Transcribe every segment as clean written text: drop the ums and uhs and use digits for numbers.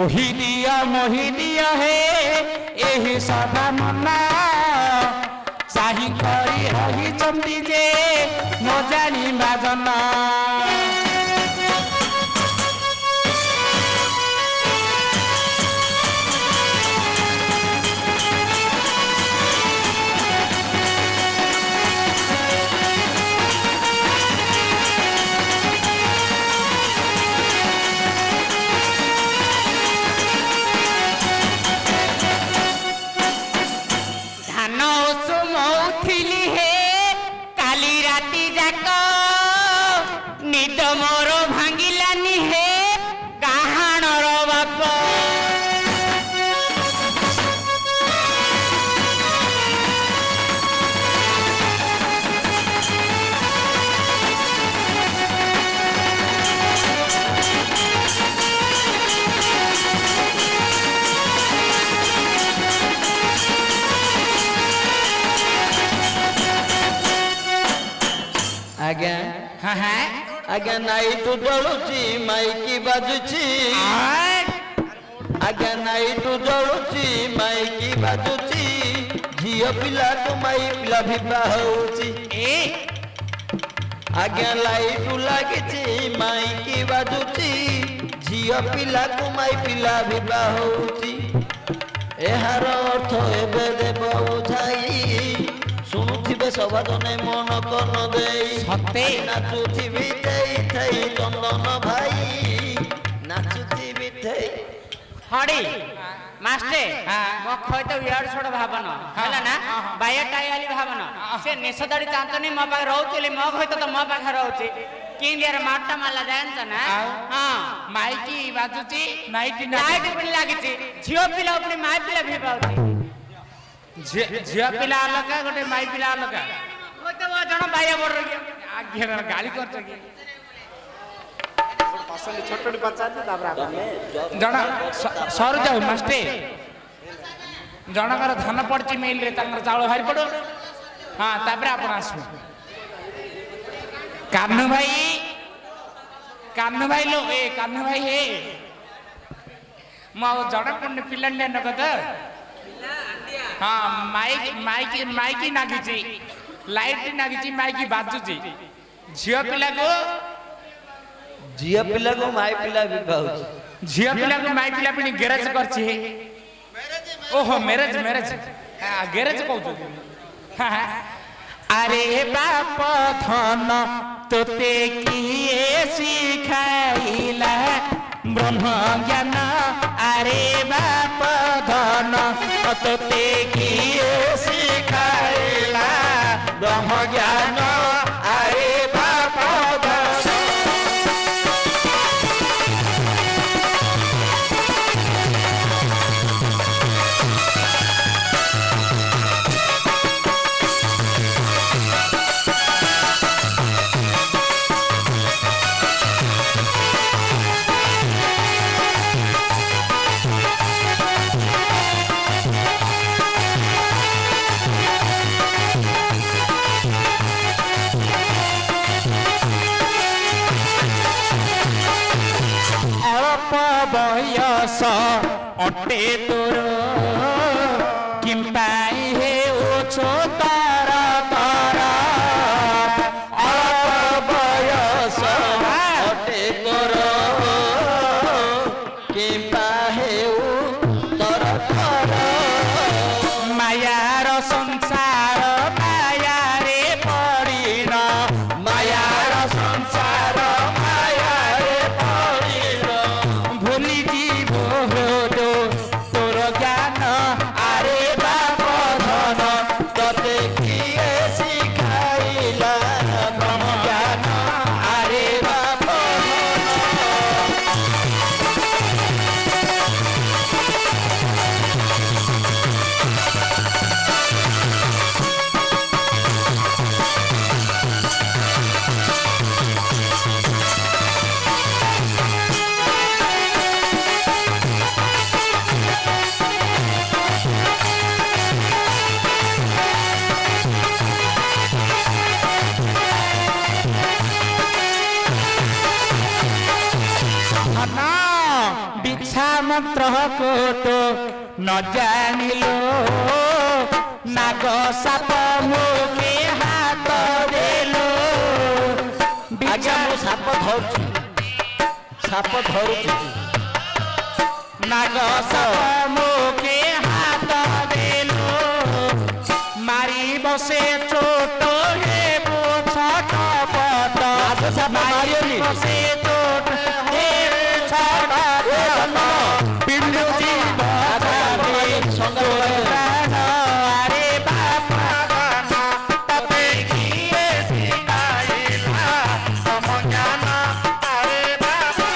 मोहिदिया हे एही सदा मना चाही करी रही चंदी जे न जानी बाजना आज्ञा हाँ हाँ आज्ञा नाइट जलुची माइकी बाजुची आज्ञा नाइट जलुची माइकी बाजुची झियो पिला को माई पिला विवाह होची आज्ञा लाइट लागिची माइकी बाजुची झियो पिला को माई पिला विवाह होची एहार अर्थ एबे देव बुझाई शुणुथिबे सभा जने मन कन देई सते नाचुथिबी थई थई चंदन भाई नाचुथिबी थई हड़ी मास्टर मो खय तो यार छोड़ भावन हला ना बाया टायाली भावन से नेसदाड़ी चांतनी म पाख रहउतली म खय तो म पाख रहउची किंदियार माटा माला जानछ ना हां माइकी बाजुची नाइटी लाइट पनि लागिची झियो पिला अपनी माई पिला भी पाउची झिया पिला अलग गोटे माई पिला अलग ओ तो वो जण बाया बोल रही आगे गाली करछ की पसंद छोटोटी पचाते तापर जण सर जाऊ मास्टर जनकर धान पड़ची मेल रे तंगर चावल भारी पड़ो हां तापर आपण आसु कान्हू भाई लो ए कान्हू भाई हे म जण पुण्य पिलंडे नगद हाँ माइकी नागिची लाइट नागिची माइकी बाजुची झियो पिला को माई पिला विवाह होची झियो पिला को माई पिला पनि गैरेज करछि ओहो मैरिज हां गैरेज कहू हां अरे बाप धन तोते किए सिखाइला ब्रह्म ज्ञान अरे बाप धन तोते किए सिखाइला ब्रह्म ज्ञान अरे बाप धन बयस अटे तोर किंपाई हे ओछो तारा तारा अल्प बयस अटे तोर किंपा हेउ तर तर मायार संसार माया रे पड़िन मायार संसार माया रे पड़िन भूली जीव हो तोर ज्ञान मंत्र कोट न जानिलो नाग साप मुखे हाथ देलो आज्ञा मु साप धरुछु नाग साप मुखे हाथ देलो मारी बसे चोट हे छट पट मारी बसे चोट हे छट पट पिंडु जीव अरे बापा तते किए सिखाइला समझान अरे बापा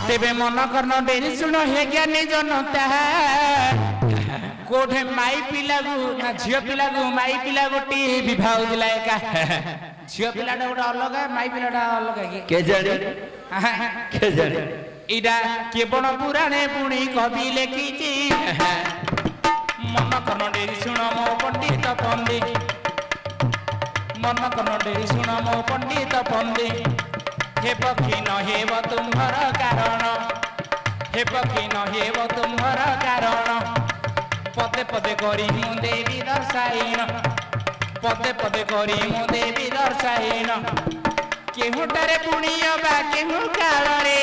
तेबे मन करना डेरी सुन हे ज्ञानी जनता कोठे माई पिलागु ना झियो पिलागु माई पिलागु टी विवाह दिला एका झियो पिलाटा गोटा अलग माई पिलाटा अलग के जाने इडा केवल पुराणे पुणी कवि लेखिची मन करना डेरी सुन मो पंडित पंडित मन करना डेरी सुन मो पंडित पंडित हे पक्षी न हेव तुम्हार कारण हे पक्षी न हेव तुम्हार कारण पदे पदे करी मु देवी दर्शाइन पदे पदे करी मु देवी दर्शाइन केहुटारे पुणिय बा केहु कालरे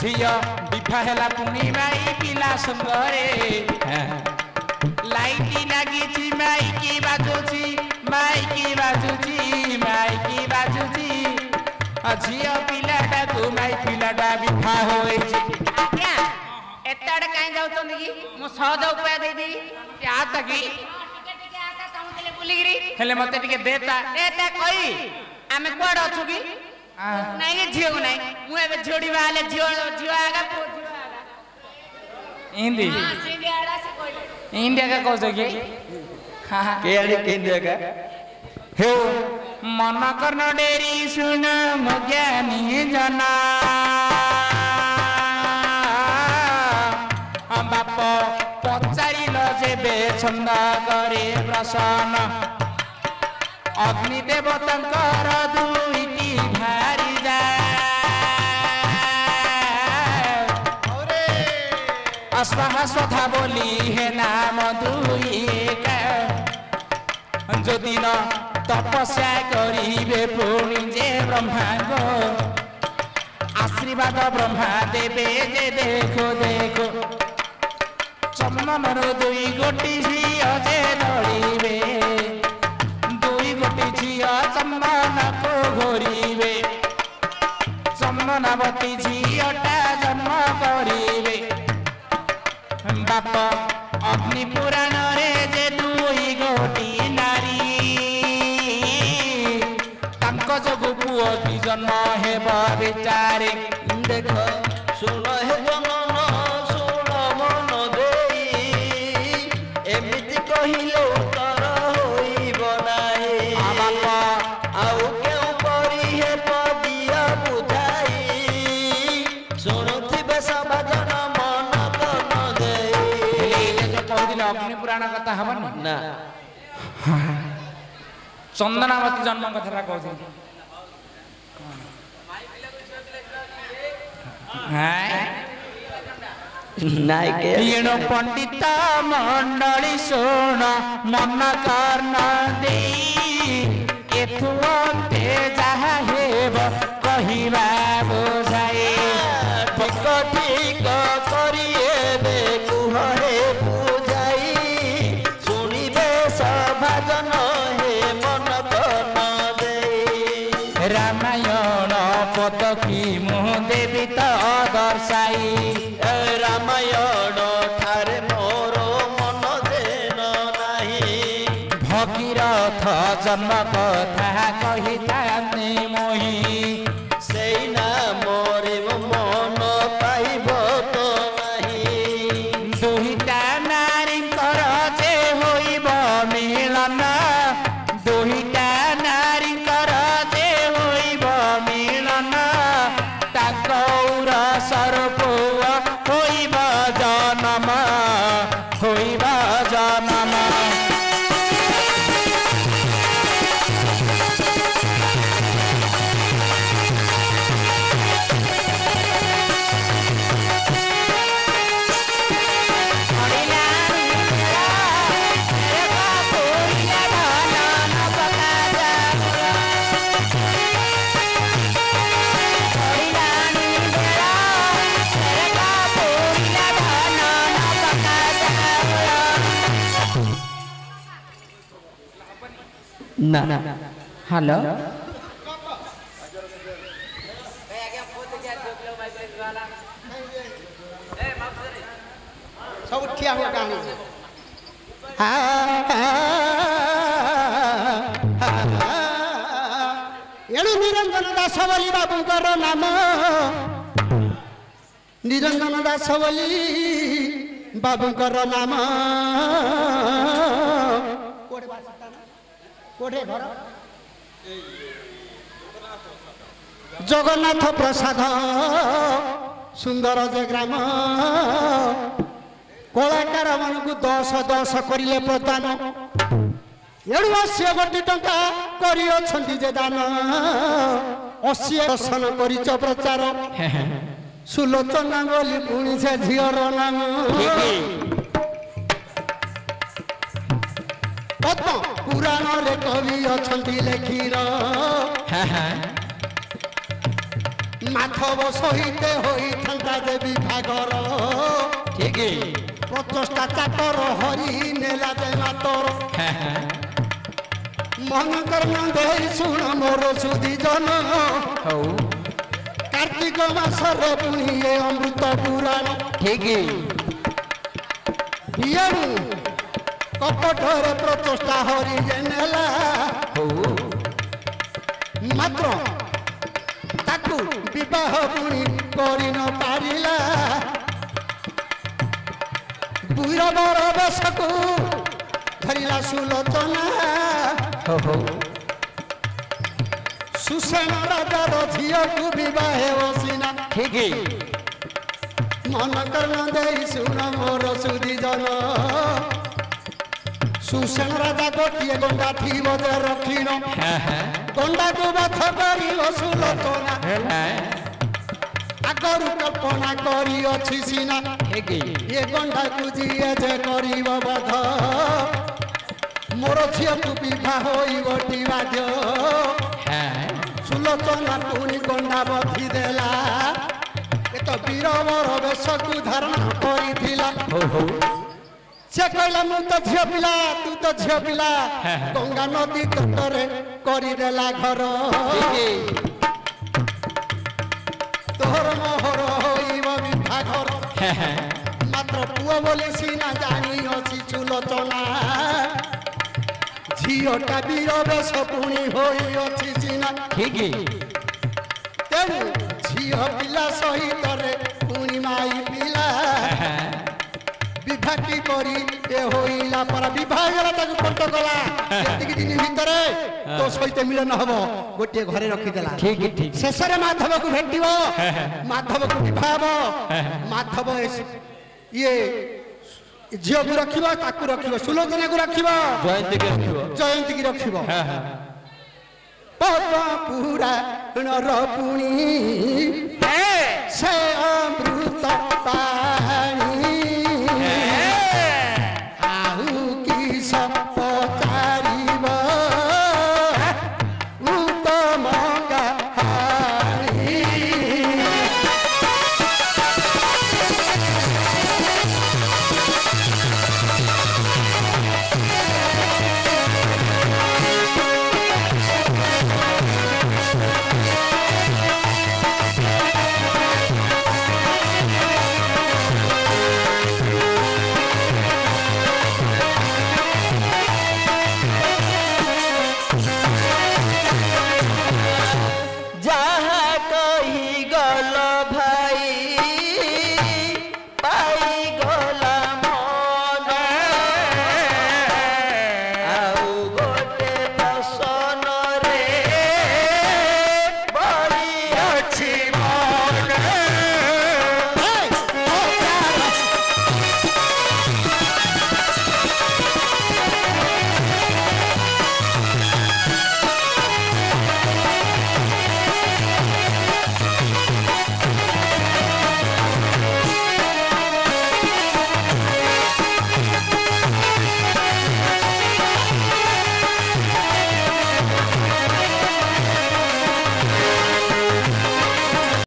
झियो विवाह हेला पुणी माई पिला संगरे लाइटी लागिछि माइकी बाजुछि माइकी बाजुछि झियो पिलाटा को माई पिलाटा विवाह होइछि आज्ञा एताड काई जाउछन की मु सहज उपाय दे देई आ तकी टिके आका चाहुतले बुलिगिरी हेले मते टिके देता एता कई आमे कोड अछु की नाही झियो को नाही मु एबे जोडी वाले झियो आगा हिंदी हां सिंधी आड़ा से कोई इंडिया का कहछो की हां के आड़ी के इंडिया का हे मन करन डेरी सुन मो ज्ञानी जना बाप पचारिल जेबे छंद करे प्रसन्न अग्नि देवतांकर दुईटी भारी जाए अस्वाहा स्वधा बोली हे नाम दुई যদি ন তপস্যা করিবে পুনি যে ব্রহ্মাঙ্গ আশীর্বাদ ব্রহ্মা দেবে যে দেখো দেখো চন্দনর দুই গোটি ঝিও যে লড়িবে দুই গোটি ঝিও চন্দনকো ঘরিবে চন্দনাবতী ঝিওটা জন্ম করিবে বাপ অগ্নি পুরাণরে যে দুই গোটি पुओ की जन्म हे विचारे देख सुन हे जनन सुन मन देई एमिति कहिलो तर होइब नाही बापा आउ केउ परी हे पदिया बुझाई सुनुथिबे सब जन मन कन देई हे जो कहदिले अग्नि पुराण कथा हबन ना चंदनावती जन्म कथा कहदिले येणो पंडित मंडली सोण मन कर्ण दे एथु अंते जहा हेब कहिबा बुझाए ठीक ठीक करिए कुहरे पूजाई सुनिबे सभाजन हे मन कर्ण दे रामायण पद की मुह देवी त दर्शाई रामायण ठारे मोर मन देन नाही भगीरथ जन्म कथा कहिता मोही सेई नाम ନା ହ୍ୟାଲୋ ସବୁ ଠିଆ ହୁଅ କାହାଣୀ ଏଣୁ ନିରଞ୍ଜନ ଦାସ ବୋଲି ବାବୁଙ୍କର ନାମ ନିରଞ୍ଜନ ଦାସ ବୋଲି ବାବୁଙ୍କର ନାମ କୋଠେ ଘର ଜଗନ୍ନାଥ ପ୍ରସାଦ ସୁନ୍ଦର ଯେ ଗ୍ରାମ କଳାକାର ମାନଙ୍କୁ 10 କରିଲେ ପ୍ରଦାନ ଏଣୁ 80 କୋଟି ଟଙ୍କା କରିଅଛନ୍ତି ଯେ ଦାନ 80 ଦର୍ଶନ କରିଛ ପ୍ରଚାର ସୁଲୋଚନା ବୋଲି ପୁଣି ସେ ଝିଅର ନାମ ପଦ୍ମ ପୁରାଣରେ କବି ଅଛନ୍ତି ଲେଖିର ମାଧବ ସହିତ ହୋଇଥାନ୍ତା ଯେ ବିଭାଗର ଠିକ ପ୍ରଚେଷ୍ଟା ଚାକର ହରି ନେଲା ଯେ ମାତର ମନକର ନନ୍ଦେଇ ଶୁଣ ମୋର ସୁଧି ଜନ ହଉ କାର୍ତ୍ତିକ ମାସରେ ପୁଣି ଏ ଅମୃତ ପୁରାଣ ଠିକ ଏଣୁ କପଟରେ ପ୍ରଚେଷ୍ଟା ହରି ଯେ ନେଲା ହଉ ମାତ୍ର ତାକୁ ବିବାହ ପୁଣି କରି ନ ପାରିଲା ବୀରବର ବେଶକୁ ଧରିଲା ସୁଲୋଚନା ସୁସେନ ରାଜାର ଝିଅକୁ ବିବାହ ବସିନା ଠିକ ମନ କର୍ଣ୍ଣ ଦେଇ ଶୁଣ ମୋର ସୁଧି ଜନ ସୁସେନ ରାଜା ଗୋଟିଏ ଗଣ୍ଡା ଥିବ ଯେ ରଖିଣ ଗଣ୍ଡାକୁ ବଧ କରିବ ସୁଲୋଚନା ଆଗରୁ କଳ୍ପନା କରିଅଛି ସିନା ଏ ଗଣ୍ଡାକୁ ଯିଏ ଯେ କରିବ ବଧ ମୋର ଝିଅକୁ ବିବାହ ହୋଇବ ବାଧ୍ୟ ସୁଲୋଚନା ପୁଣି ଗଣ୍ଡା ବଧି ଦେଲା ଏ ତ ବୀରବର ବେଶକୁ ଧାରଣ କରିଥିଲା ସେ କହିଲା ମୁଁ ତ ଝିଅ ପିଲା ତୁ ତ ଝିଅ ପିଲା ଗଙ୍ଗା ନଦୀ ତଟରେ କରିଦେଲା ଘର ତୋର ମୋହର ହୋଇବ ବିଭାଘର ମାତ୍ର ପୁଅ ବୋଲି ସିନା ଜାଣିଅଛି ସୁଲୋଚନା ଝିଅଟା ବୀର ବେଶ ପୁଣି ହୋଇଅଛି ସିନା ଠିକ ତେଣୁ ଝିଅ ପିଲା ସହିତରେ ପୁଣି ମାଇ ପିଲା ବିଭାଟି କରି ଏ ହୋଇଲା ପରା ବିଭାଗର ତାକୁ କଣ୍ଟ କଲା ଏତିକି ଦିନ ଭିତରେ ତୋ ସହିତ ମିଳନ ହବ ଗୋଟିଏ ଘରେ ରଖିଦେଲା ଠିକ ଠିକ ଶେଷରେ ମାଧବକୁ ଭେଟିବ ମାଧବକୁ ବିଭାବ ମାଧବ ଇଏ ଝିଅକୁ ରଖିବ ତାକୁ ରଖିବ ସୁଲୋଚନାକୁ ରଖିବ ଜୟନ୍ତୀକି ରଖିବ ପଦ୍ମ ପୁରାଣର ପୁଣି ସେ ଅମୃତ